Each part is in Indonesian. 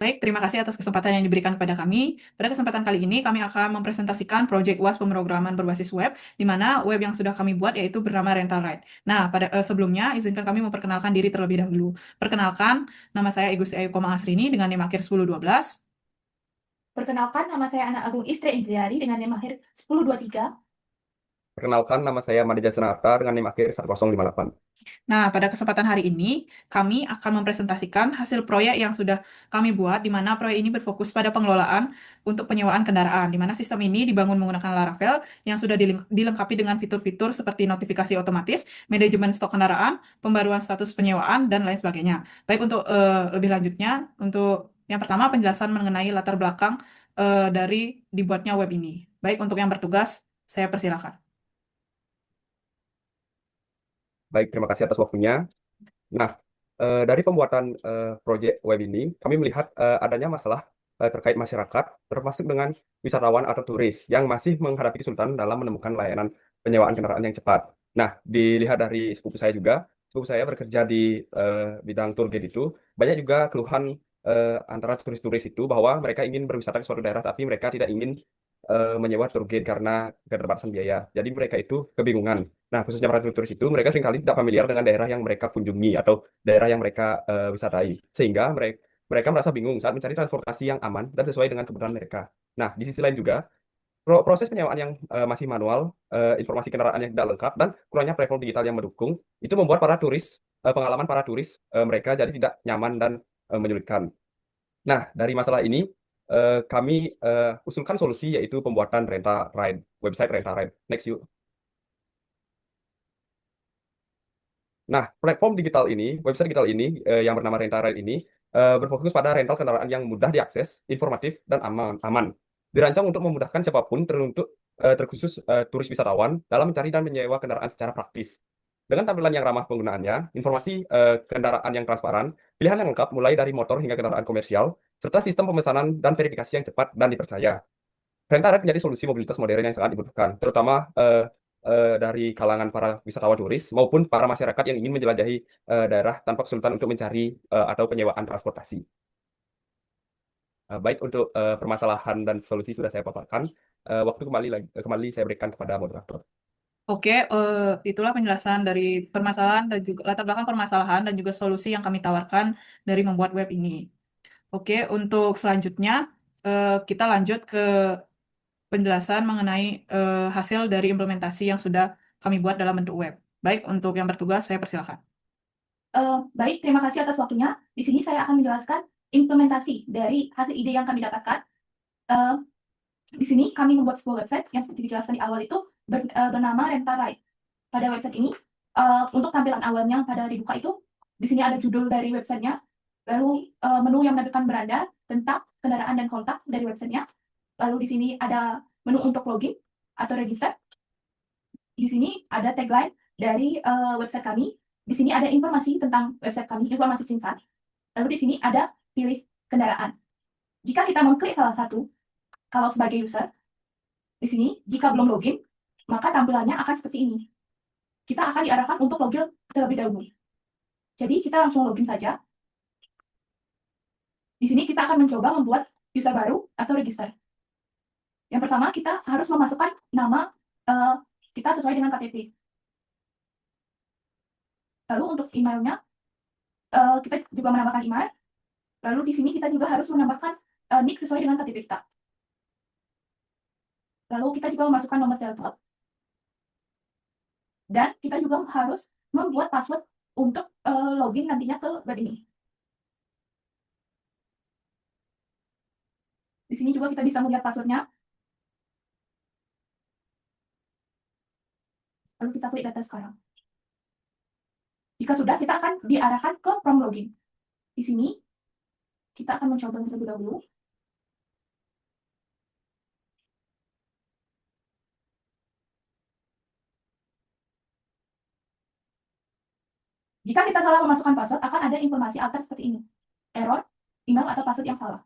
Baik, terima kasih atas kesempatan yang diberikan kepada kami. Pada kesempatan kali ini, kami akan mempresentasikan proyek UAS pemrograman berbasis web, di mana web yang sudah kami buat yaitu bernama Rental Ride. Nah, pada sebelumnya, izinkan kami memperkenalkan diri terlebih dahulu. Perkenalkan, nama saya Igusti Ayu Koma Asrini dengan NIM akhir 1012. Perkenalkan, nama saya Ana Agung Istri Indrayani dengan NIM akhir 1023. Perkenalkan, nama saya Madija Senata dengan NIM akhir 1058. Nah, pada kesempatan hari ini, kami akan mempresentasikan hasil proyek yang sudah kami buat, di mana proyek ini berfokus pada pengelolaan untuk penyewaan kendaraan, di mana sistem ini dibangun menggunakan Laravel yang sudah dilengkapi dengan fitur-fitur seperti notifikasi otomatis, manajemen stok kendaraan, pembaruan status penyewaan, dan lain sebagainya. Baik, untuk lebih lanjutnya, untuk yang pertama penjelasan mengenai latar belakang dari dibuatnya web ini. Baik, untuk yang bertugas, saya persilakan. Baik, terima kasih atas waktunya. Nah, dari pembuatan proyek web ini, kami melihat adanya masalah terkait masyarakat, termasuk dengan wisatawan atau turis yang masih menghadapi kesulitan dalam menemukan layanan penyewaan kendaraan yang cepat. Nah, dilihat dari sepupu saya juga, sepupu saya bekerja di bidang tour guide itu, banyak juga keluhan antara turis-turis itu bahwa mereka ingin berwisata ke suatu daerah, tapi mereka tidak ingin menyewa tour guide karena keterbatasan biaya. Jadi mereka itu kebingungan. Nah, khususnya para turis itu, mereka seringkali tidak familiar dengan daerah yang mereka kunjungi atau daerah yang mereka wisatai. Sehingga mereka merasa bingung saat mencari transportasi yang aman dan sesuai dengan kebutuhan mereka. Nah, di sisi lain juga, proses penyewaan yang masih manual, informasi kendaraan yang tidak lengkap, dan kurangnya travel digital yang mendukung, itu membuat pengalaman para turis mereka jadi tidak nyaman dan menyulitkan. Nah, dari masalah ini, kami usulkan solusi yaitu pembuatan website rental ride. Next yuk. Nah, platform digital ini, website digital ini yang bernama Rental Ride ini berfokus pada rental kendaraan yang mudah diakses, informatif, dan aman. Dirancang untuk memudahkan siapapun terkhusus turis wisatawan dalam mencari dan menyewa kendaraan secara praktis. Dengan tampilan yang ramah penggunaannya, informasi kendaraan yang transparan, pilihan yang lengkap mulai dari motor hingga kendaraan komersial, serta sistem pemesanan dan verifikasi yang cepat dan dipercaya. Rental Ride menjadi solusi mobilitas modern yang sangat dibutuhkan, terutama dari kalangan para wisatawan turis maupun para masyarakat yang ingin menjelajahi daerah tanpa kesulitan untuk mencari atau penyewaan transportasi. Baik, untuk permasalahan dan solusi sudah saya paparkan. Waktu kembali saya berikan kepada moderator. Oke, itulah penjelasan dari permasalahan dan juga latar belakang permasalahan dan juga solusi yang kami tawarkan dari membuat web ini. Oke, untuk selanjutnya kita lanjut ke penjelasan mengenai hasil dari implementasi yang sudah kami buat dalam bentuk web. Baik, untuk yang bertugas saya persilakan. Baik, terima kasih atas waktunya. Di sini saya akan menjelaskan implementasi dari hasil ide yang kami dapatkan. Eh, di sini kami membuat sebuah website yang seperti dijelaskan di awal itu bernama Rental Ride. Pada website ini, untuk tampilan awalnya pada dibuka itu, di sini ada judul dari websitenya, lalu menu yang menampilkan beranda, tentang kendaraan dan kontak dari websitenya. Lalu di sini ada menu untuk login atau register. Di sini ada tagline dari website kami. Di sini ada informasi tentang website kami, informasi singkat. Lalu di sini ada pilih kendaraan. Jika kita mengklik salah satu, kalau sebagai user, di sini jika belum login, maka tampilannya akan seperti ini. Kita akan diarahkan untuk login terlebih dahulu. Jadi kita langsung login saja. Di sini kita akan mencoba membuat user baru atau register. Yang pertama kita harus memasukkan nama kita sesuai dengan KTP. Lalu untuk emailnya, kita juga menambahkan email. Lalu di sini kita juga harus menambahkan nick sesuai dengan KTP kita. Lalu kita juga memasukkan nomor telepon. Dan kita juga harus membuat password untuk login nantinya ke web ini. Di sini juga kita bisa melihat passwordnya. Lalu kita klik data sekarang. Jika sudah, kita akan diarahkan ke prom login. Di sini, kita akan mencoba terlebih dahulu. Jika kita salah memasukkan password, akan ada informasi alter seperti ini. Error, email atau password yang salah.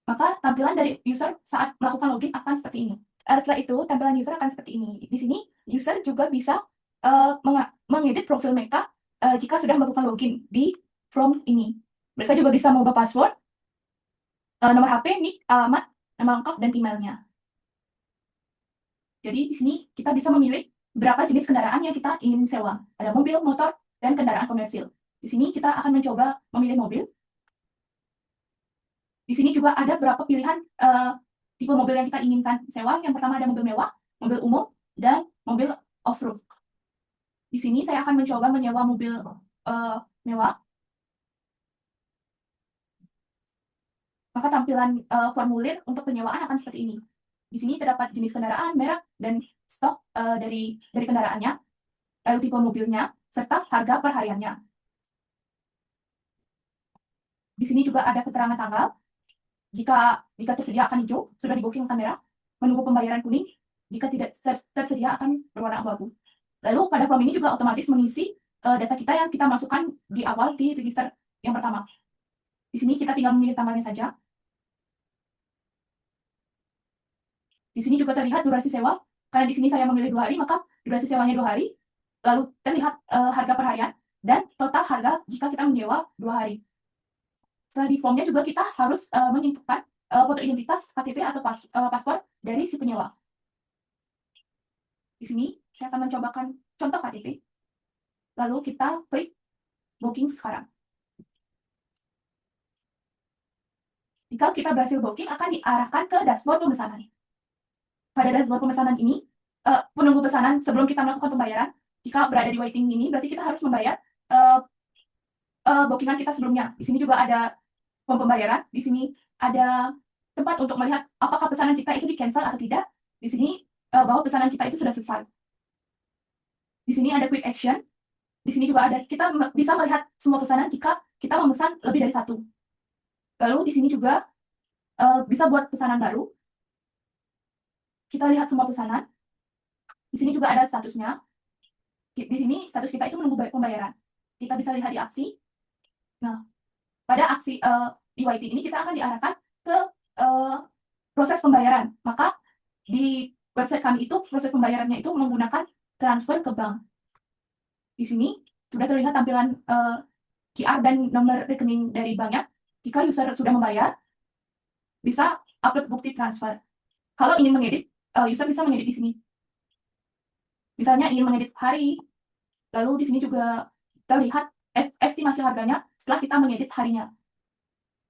Maka tampilan dari user saat melakukan login akan seperti ini. Setelah itu, tampilan user akan seperti ini. Di sini, user juga bisa mengedit profil mereka jika sudah melakukan login di form ini. Mereka juga bisa mengubah password, nomor HP, NIK, alamat, nama lengkap, dan emailnya. Jadi di sini kita bisa memilih berapa jenis kendaraan yang kita ingin sewa. Ada mobil, motor, dan kendaraan komersil. Di sini kita akan mencoba memilih mobil. Di sini juga ada beberapa pilihan tipe mobil yang kita inginkan sewa. Yang pertama ada mobil mewah, mobil umum, dan mobil off-road. Di sini saya akan mencoba menyewa mobil mewah. Maka tampilan formulir untuk penyewaan akan seperti ini. Di sini terdapat jenis kendaraan, merek, dan stok dari kendaraannya, lalu tipe mobilnya, serta harga per hariannya. Di sini juga ada keterangan tanggal. Jika tersedia akan hijau, sudah di booking akan merah. Menunggu pembayaran kuning, jika tidak tersedia akan berwarna abu-abu. Lalu pada form ini juga otomatis mengisi data kita yang kita masukkan di awal di register yang pertama. Di sini kita tinggal memilih tanggalnya saja. Di sini juga terlihat durasi sewa. Karena di sini saya memilih 2 hari, maka durasi sewanya 2 hari. Lalu terlihat harga per harian dan total harga jika kita menyewa 2 hari. Setelah di formnya juga kita harus menginputkan foto identitas, KTP atau paspor dari si penyewa. Di sini saya akan mencobakan contoh KTP. Lalu kita klik booking sekarang. Jika kita berhasil booking, akan diarahkan ke dashboard pemesanan. Pada dashboard pemesanan ini, penunggu pesanan sebelum kita melakukan pembayaran, jika berada di waiting ini, berarti kita harus membayar bookingan kita sebelumnya. Di sini juga ada form pembayaran. Di sini ada tempat untuk melihat apakah pesanan kita itu di-cancel atau tidak. Di sini bahwa pesanan kita itu sudah selesai. Di sini ada quick action. Di sini juga ada, kita bisa melihat semua pesanan jika kita memesan lebih dari 1. Lalu di sini juga bisa buat pesanan baru. Kita lihat semua pesanan. Di sini juga ada statusnya. Di sini status kita itu menunggu pembayaran. Kita bisa lihat di aksi. Nah, pada aksi di waiting ini kita akan diarahkan ke proses pembayaran. Maka di website kami itu proses pembayarannya itu menggunakan transfer ke bank. Di sini sudah terlihat tampilan QR dan nomor rekening dari banknya. Jika user sudah membayar, bisa upload bukti transfer. Kalau ingin mengedit, user bisa mengedit di sini. Misalnya ingin mengedit hari, lalu di sini juga terlihat estimasi harganya setelah kita mengedit harinya.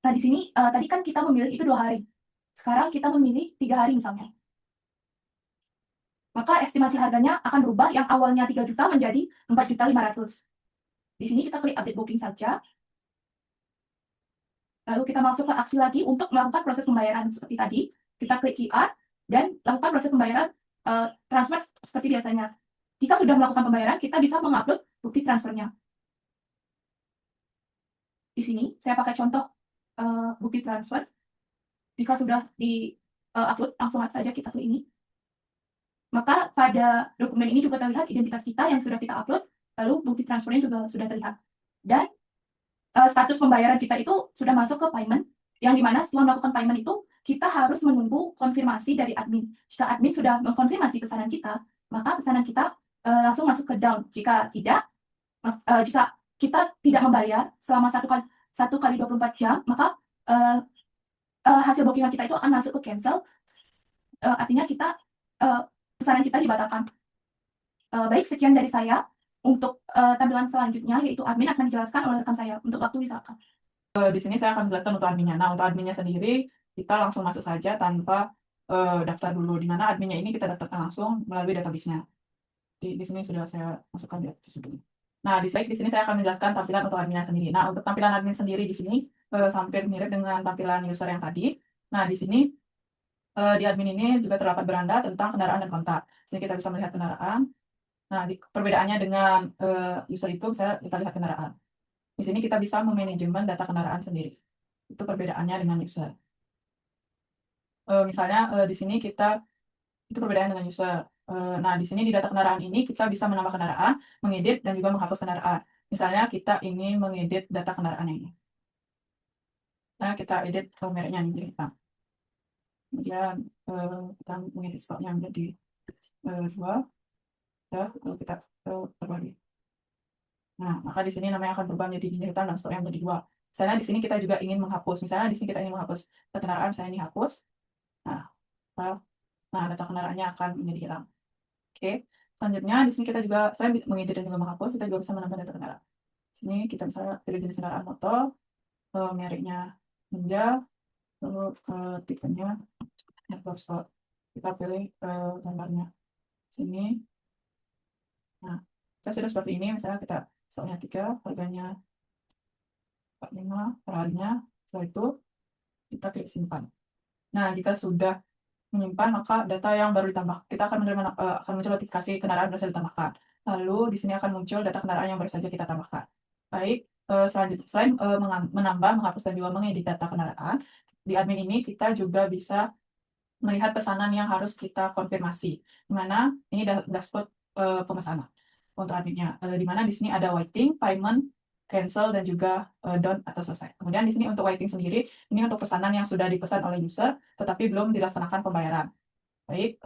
Nah, di sini tadi kan kita memilih itu 2 hari. Sekarang kita memilih 3 hari misalnya. Maka estimasi harganya akan berubah yang awalnya 3 juta menjadi 4.500.000. Di sini kita klik update booking saja. Lalu kita masuk ke aksi lagi untuk melakukan proses pembayaran seperti tadi. Kita klik QR dan lakukan proses pembayaran transfer seperti biasanya. Jika sudah melakukan pembayaran, kita bisa mengupload bukti transfernya. Di sini saya pakai contoh bukti transfer. Jika sudah di-upload, langsung saja kita klik ini. Maka pada dokumen ini juga terlihat identitas kita yang sudah kita upload, lalu bukti transfernya juga sudah terlihat. Dan status pembayaran kita itu sudah masuk ke payment, yang dimana setelah melakukan payment itu, kita harus menunggu konfirmasi dari admin. Jika admin sudah mengkonfirmasi pesanan kita, maka pesanan kita langsung masuk ke down. Jika tidak, jika kita tidak membayar selama 1 kali 24 jam, maka hasil bookingan kita itu akan masuk ke cancel. Artinya kita pesanan kita dibatalkan. Baik, sekian dari saya. Untuk tampilan selanjutnya, yaitu admin akan dijelaskan oleh rekan saya. Untuk waktu silakan. Di sini saya akan jelaskan untuk adminnya. Nah, untuk adminnya sendiri, kita langsung masuk saja tanpa daftar dulu. Di mana adminnya ini kita daftarkan langsung melalui database-nya. Di sini sudah saya masukkan di sini. Nah, di sini saya akan menjelaskan tampilan untuk adminnya sendiri. Nah, untuk tampilan admin sendiri di sini hampir mirip dengan tampilan user yang tadi. Nah, di sini di admin ini juga terdapat beranda tentang kendaraan dan kontak. Di sini kita bisa melihat kendaraan. Nah, perbedaannya dengan user itu, kita lihat kendaraan. Di sini kita bisa memanajemen data kendaraan sendiri. Itu perbedaannya dengan user. Misalnya di sini itu perbedaan dengan user. Nah, di sini di data kendaraan ini kita bisa menambah kendaraan, mengedit, dan juga menghapus kendaraan. Misalnya kita ingin mengedit data kendaraan ini. Nah, kita edit mereknya ini hitam. Kemudian kita mengedit stoknya menjadi 2. Ya, lalu kita terbagi. Nah, maka di sini namanya akan berubah menjadi ginjal hitam dan seterusnya menjadi 2. Misalnya di sini kita juga ingin menghapus. Misalnya di sini kita ingin menghapus data kendaraan, misalnya ini hapus. Nah, data kendaraannya akan menjadi hilang. Oke. Selanjutnya di sini kita juga selain mengedit dan juga menghapus, kita juga bisa menambah data kendaraan. Di sini kita misalnya pilih jenis kendaraan motor, mereknya Ninja, lalu tipenya Network Sport. Kita pilih gambarnya sini. Nah, kita sudah seperti ini. Misalnya kita stoknya 3, harganya 45 per harinya. Setelah itu kita klik simpan. Nah, jika sudah menyimpan, maka data yang baru ditambah, kita akan menerima akan muncul notifikasi kendaraan berhasil ditambahkan. Lalu di sini akan muncul data kendaraan yang baru saja kita tambahkan. Baik, selanjutnya selain menambah, menghapus dan juga mengedit data kendaraan, di admin ini kita juga bisa melihat pesanan yang harus kita konfirmasi. Di mana ini dashboard pemesanan untuk adminnya. Di mana di sini ada waiting, payment, cancel, dan juga done atau selesai. Kemudian di sini untuk waiting sendiri, ini untuk pesanan yang sudah dipesan oleh user, tetapi belum dilaksanakan pembayaran. Baik,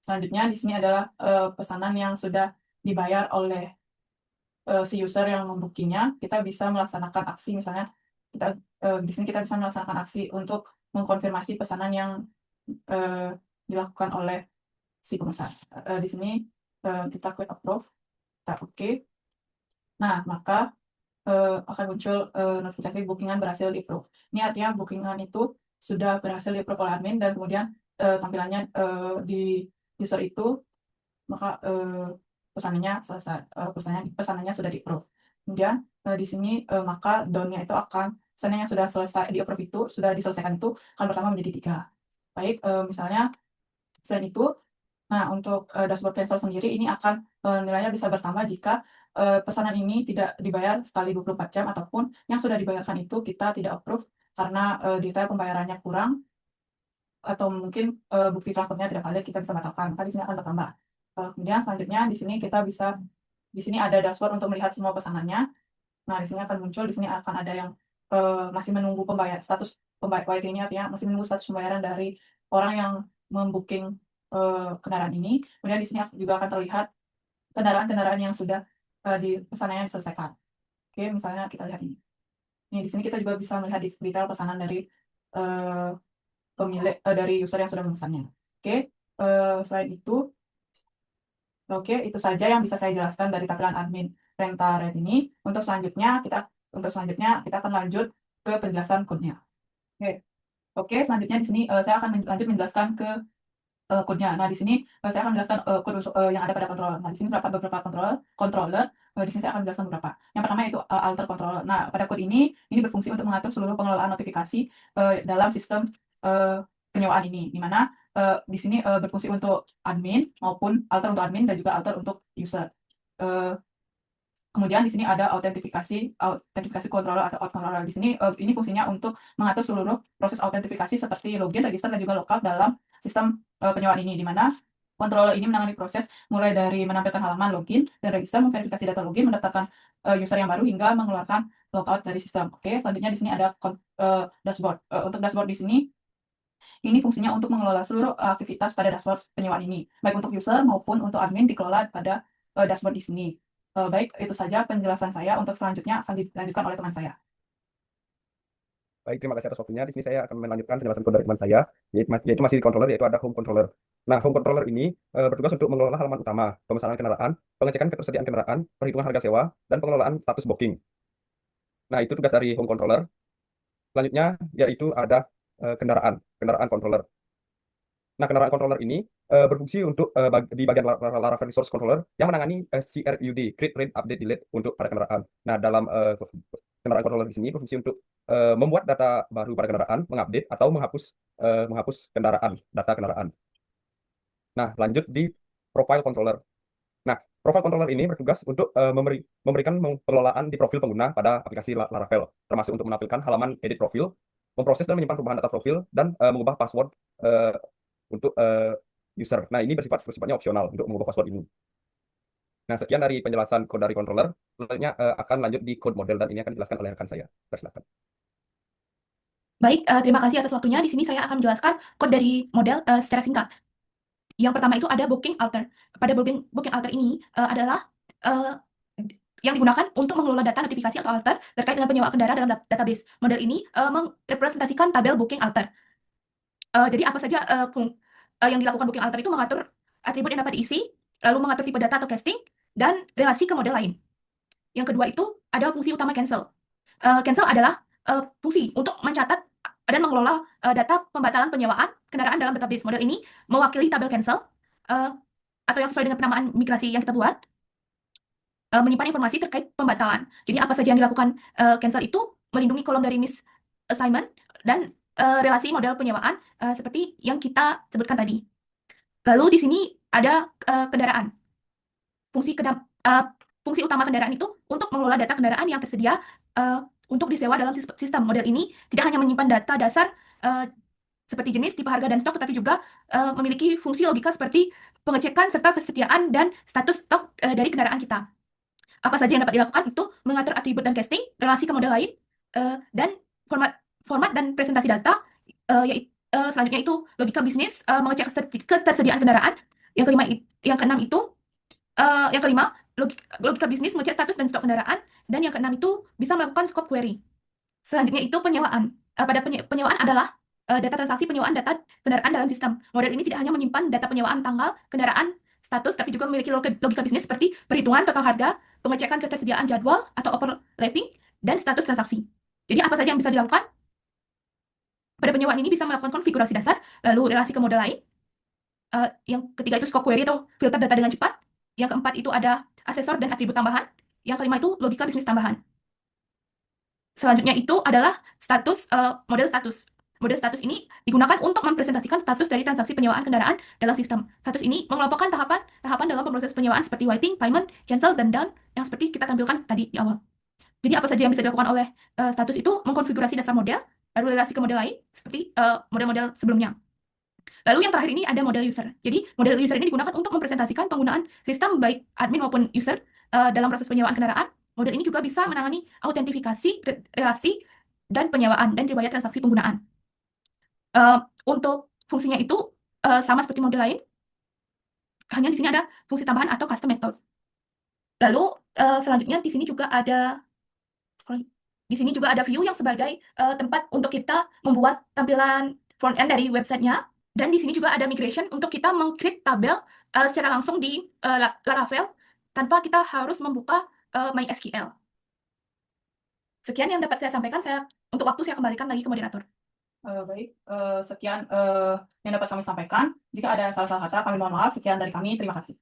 selanjutnya di sini adalah pesanan yang sudah dibayar oleh si user yang membooking-nya. Kita bisa melaksanakan aksi, misalnya kita di sini kita bisa melaksanakan aksi untuk mengkonfirmasi pesanan yang dilakukan oleh si pemesan. Di sini kita klik approve, kita oke. Nah, maka akan muncul notifikasi bookingan berhasil di-approve. Ini artinya bookingan itu sudah berhasil di-approve oleh admin dan kemudian tampilannya di user itu, maka pesanannya selesai, pesanannya sudah di-approve. Kemudian di sini maka down-nya itu akan pesanan yang sudah selesai di-approve itu, sudah diselesaikan itu akan bertambah menjadi 3. Baik, misalnya selain itu, nah untuk dashboard cancel sendiri ini akan nilainya bisa bertambah jika pesanan ini tidak dibayar sekali 24 jam ataupun yang sudah dibayarkan itu kita tidak approve karena detail pembayarannya kurang atau mungkin bukti transfernya tidak valid, kita bisa batalkan. Maka di sini akan bertambah. Kemudian selanjutnya di sini kita bisa, di sini ada dashboard untuk melihat semua pesanannya. Nah, di sini akan muncul, di sini akan ada yang masih menunggu pembayar, status wait ini artinya masih menunggu status pembayaran dari orang yang membooking kendaraan ini. Kemudian di sini juga akan terlihat kendaraan-kendaraan yang sudah di pesanannya diselesaikan. Oke, misalnya kita lihat ini. Nih, di sini kita juga bisa melihat detail pesanan dari pemilik dari user yang sudah memesannya. Oke, selain itu, oke, itu saja yang bisa saya jelaskan dari tampilan admin Rent-A-Rent ini. Untuk selanjutnya kita akan lanjut ke penjelasan code-nya. Oke, selanjutnya di sini saya akan lanjut menjelaskan ke code-nya. Nah, di sini saya akan menjelaskan kode yang ada pada controller. Nah, di sini terdapat beberapa controller. Di sini saya akan menjelaskan beberapa. Yang pertama yaitu alter controller. Nah, pada code ini berfungsi untuk mengatur seluruh pengelolaan notifikasi dalam sistem penyewaan ini, di mana di sini berfungsi untuk admin maupun alter untuk admin dan juga alter untuk user. Kemudian di sini ada autentifikasi controller atau auth controller. Di sini ini fungsinya untuk mengatur seluruh proses autentifikasi seperti login, register, dan juga logout dalam sistem penyewaan ini, di mana controller ini menangani proses mulai dari menampilkan halaman login dan register, memverifikasi data login, mendaftarkan user yang baru hingga mengeluarkan logout dari sistem. Oke, selanjutnya di sini ada dashboard. Untuk dashboard di sini ini fungsinya untuk mengelola seluruh aktivitas pada dashboard penyewaan ini, baik untuk user maupun untuk admin dikelola pada dashboard di sini. Baik, itu saja penjelasan saya. Untuk selanjutnya akan dilanjutkan oleh teman saya. Baik, terima kasih atas waktunya. Di sini saya akan melanjutkan penjelasan kode dari teman saya, yaitu masih di controller, yaitu ada home controller. Nah, home controller ini bertugas untuk mengelola halaman utama, pemesanan kendaraan, pengecekan ketersediaan kendaraan, perhitungan harga sewa, dan pengelolaan status booking. Nah, itu tugas dari home controller. Selanjutnya, yaitu ada kendaraan controller. Nah, kendaraan controller ini berfungsi untuk di bagian Laravel Resource Controller yang menangani CRUD, Create, Read, Update, Delete untuk pada kendaraan. Nah, dalam kendaraan controller di sini berfungsi untuk membuat data baru pada kendaraan, mengupdate atau menghapus data kendaraan. Nah, lanjut di profile controller. Nah, profile controller ini bertugas untuk memberikan pengelolaan di profil pengguna pada aplikasi Laravel, termasuk untuk menampilkan halaman edit profil, memproses dan menyimpan perubahan data profil, dan mengubah password untuk user. Nah, ini bersifatnya opsional untuk mengubah password ini. Nah, sekian dari penjelasan kode dari controller. Selanjutnya akan lanjut di code model dan ini akan dijelaskan oleh rekan saya. Silakan. Baik, terima kasih atas waktunya. Di sini saya akan menjelaskan kode dari model secara singkat. Yang pertama itu ada booking alter. Pada booking alter ini adalah yang digunakan untuk mengelola data notifikasi atau alter terkait dengan penyewaan kendaraan dalam database. Model ini merepresentasikan tabel booking alter. Jadi apa saja yang dilakukan booking alter itu mengatur atribut yang dapat diisi, lalu mengatur tipe data atau casting, dan relasi ke model lain. Yang kedua itu ada fungsi utama cancel. Cancel adalah fungsi untuk mencatat dan mengelola data pembatalan penyewaan kendaraan dalam database. Model ini mewakili tabel cancel atau yang sesuai dengan penamaan migrasi yang kita buat, menyimpan informasi terkait pembatalan. Jadi apa saja yang dilakukan cancel itu melindungi kolom dari miss assignment dan relasi model penyewaan seperti yang kita sebutkan tadi. Lalu di sini ada kendaraan. Fungsi utama kendaraan itu untuk mengelola data kendaraan yang tersedia untuk disewa dalam sistem. Model ini tidak hanya menyimpan data dasar seperti jenis, tipe, harga, dan stok, tetapi juga memiliki fungsi logika seperti pengecekan serta kesetiaan dan status stok dari kendaraan kita. Apa saja yang dapat dilakukan itu mengatur atribut dan casting, relasi ke model lain, dan format dan presentasi data. Selanjutnya itu logika bisnis, mengecek ketersediaan kendaraan. Yang kelima, logika bisnis mengecek status dan stok kendaraan. Dan yang keenam itu bisa melakukan scope query. Selanjutnya itu penyewaan. Pada penyewaan adalah data transaksi penyewaan data kendaraan dalam sistem. Model ini tidak hanya menyimpan data penyewaan tanggal, kendaraan, status, tapi juga memiliki logika bisnis seperti perhitungan total harga, pengecekan ketersediaan jadwal atau overlapping, dan status transaksi. Jadi apa saja yang bisa dilakukan? Pada penyewaan ini bisa melakukan konfigurasi dasar, lalu relasi ke model lain. Yang ketiga itu scope query atau filter data dengan cepat. Yang keempat itu ada asesor dan atribut tambahan. Yang kelima itu logika bisnis tambahan. Selanjutnya itu adalah model status. Model status ini digunakan untuk mempresentasikan status dari transaksi penyewaan kendaraan dalam sistem. Status ini mengelompokkan tahapan dalam proses penyewaan seperti waiting, payment, cancel, dan down yang seperti kita tampilkan tadi di awal. Jadi apa saja yang bisa dilakukan oleh status itu mengkonfigurasi dasar model, lalu relasi ke model lain seperti model-model sebelumnya. Lalu yang terakhir ini ada model user. Jadi model user ini digunakan untuk mempresentasikan penggunaan sistem baik admin maupun user dalam proses penyewaan kendaraan. Model ini juga bisa menangani autentifikasi, relasi, dan penyewaan dan riwayat transaksi penggunaan. Untuk fungsinya itu sama seperti model lain, hanya di sini ada fungsi tambahan atau custom method. Lalu selanjutnya di sini juga ada view yang sebagai tempat untuk kita membuat tampilan front end dari websitenya. Dan di sini juga ada migration untuk kita meng-create tabel secara langsung di Laravel tanpa kita harus membuka MySQL. Sekian yang dapat saya sampaikan. Untuk waktu saya kembalikan lagi ke moderator. Baik, sekian yang dapat kami sampaikan. Jika ada salah-salah kata, kami mohon maaf. Sekian dari kami. Terima kasih.